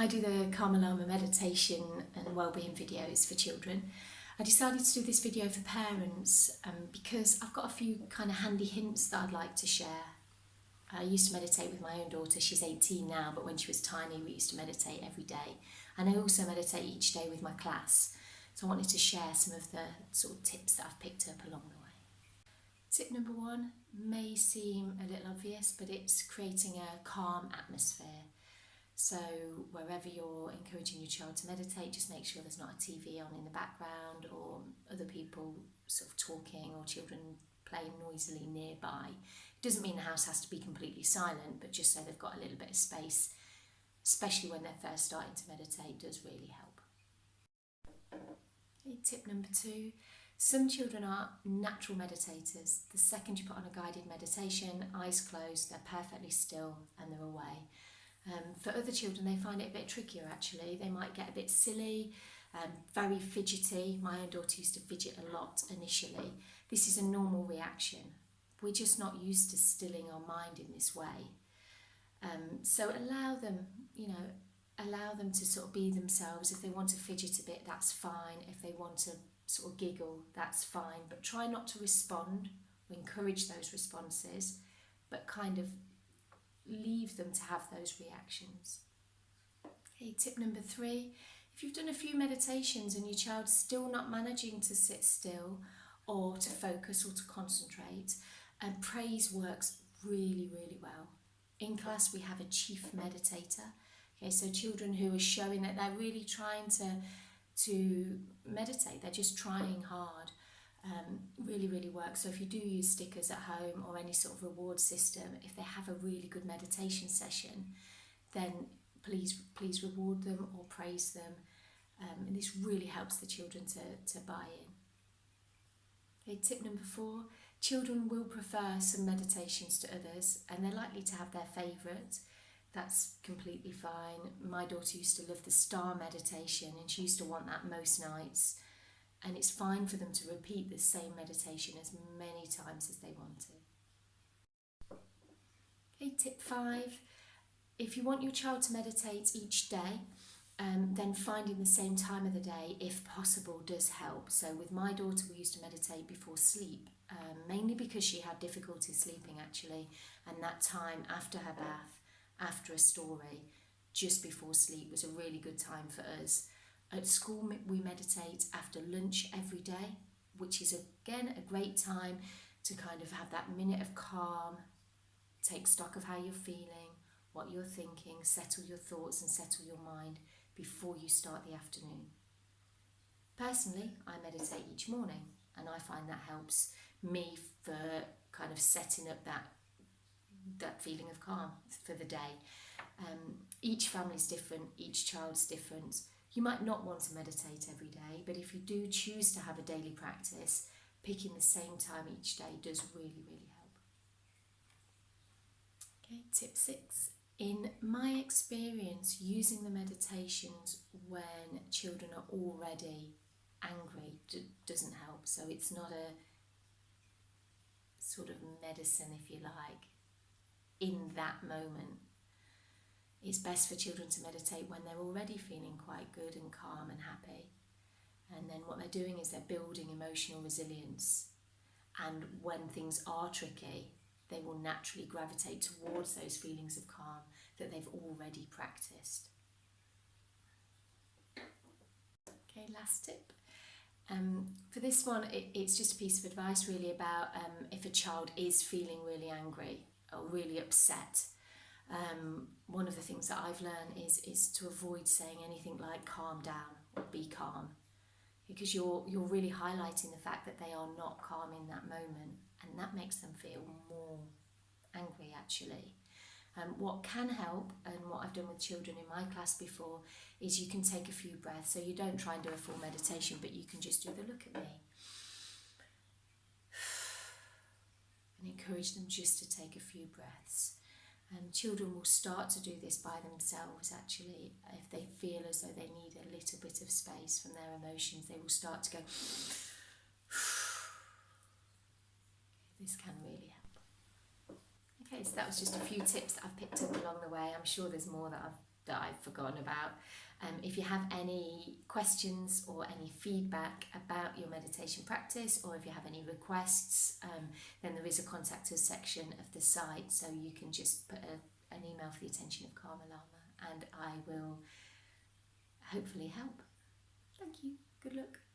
I do the Karma meditation and wellbeing videos for children. I decided to do this video for parents because I've got a few kind of handy hints that I'd like to share. I used to meditate with my own daughter. She's 18 now, but when she was tiny we used to meditate every day. And I also meditate each day with my class. So I wanted to share some of the sort of tips that I've picked up along the way. Tip number 1 may seem a little obvious, but it's creating a calm atmosphere. So wherever you're encouraging your child to meditate, just make sure there's not a TV on in the background or other people sort of talking or children playing noisily nearby. It doesn't mean the house has to be completely silent, but just so they've got a little bit of space, especially when they're first starting to meditate, does really help. Okay, tip number 2. Some children are natural meditators. The second you put on a guided meditation, eyes closed, they're perfectly still and they're away. For other children, they find it a bit trickier actually. They might get a bit silly, very fidgety. My own daughter used to fidget a lot initially. This is a normal reaction. We're just not used to stilling our mind in this way. So allow them to sort of be themselves. If they want to fidget a bit, that's fine. If they want to sort of giggle, that's fine. But try not to respond or encourage those responses, but kind of leave them to have those reactions. Okay, tip number 3. If you've done a few meditations and your child's still not managing to sit still or to focus or to concentrate, praise works really, really well. In class we have a chief meditator. Okay, so children who are showing that they're really trying to meditate, they're just trying hard. Really, really works. So if you do use stickers at home or any sort of reward system, if they have a really good meditation session, then please reward them or praise them. And this really helps the children to buy in. Okay, tip number 4. Children will prefer some meditations to others and they're likely to have their favourite. That's completely fine. My daughter used to love the star meditation and she used to want that most nights. And it's fine for them to repeat the same meditation as many times as they want to. Okay, tip 5. If you want your child to meditate each day, then finding the same time of the day, if possible, does help. So with my daughter, we used to meditate before sleep, mainly because she had difficulty sleeping actually. And that time after her bath, after a story, just before sleep was a really good time for us. At school we meditate after lunch every day, which is again a great time to kind of have that minute of calm, take stock of how you're feeling, what you're thinking, settle your thoughts and settle your mind before you start the afternoon. Personally, I meditate each morning and I find that helps me for kind of setting up that feeling of calm for the day. Each family's different, each child's different. You might not want to meditate every day, but if you do choose to have a daily practice, picking the same time each day does really, really help. Okay, tip 6. In my experience, using the meditations when children are already angry doesn't help. So it's not a sort of medicine, if you like, in that moment. It's best for children to meditate when they're already feeling quite good and calm and happy. And then what they're doing is they're building emotional resilience. And when things are tricky, they will naturally gravitate towards those feelings of calm that they've already practiced. Okay, last tip. For this one, it's just a piece of advice really about if a child is feeling really angry or really upset. One of the things that I've learned is to avoid saying anything like calm down or be calm, because you're really highlighting the fact that they are not calm in that moment, and that makes them feel more angry actually. What can help, and what I've done with children in my class before, is you can take a few breaths. So you don't try and do a full meditation, but you can just do the look at me and encourage them just to take a few breaths. And children will start to do this by themselves actually. If they feel as though they need a little bit of space from their emotions, they will start to go. This can really help. Okay, so that was just a few tips that I've picked up along the way. I'm sure there's more that I've that I've forgotten about. If you have any questions or any feedback about your meditation practice, or if you have any requests, then there is a contact us section of the site, so you can just put an email for the attention of Karma Lama and I will hopefully help. Thank you. Good luck.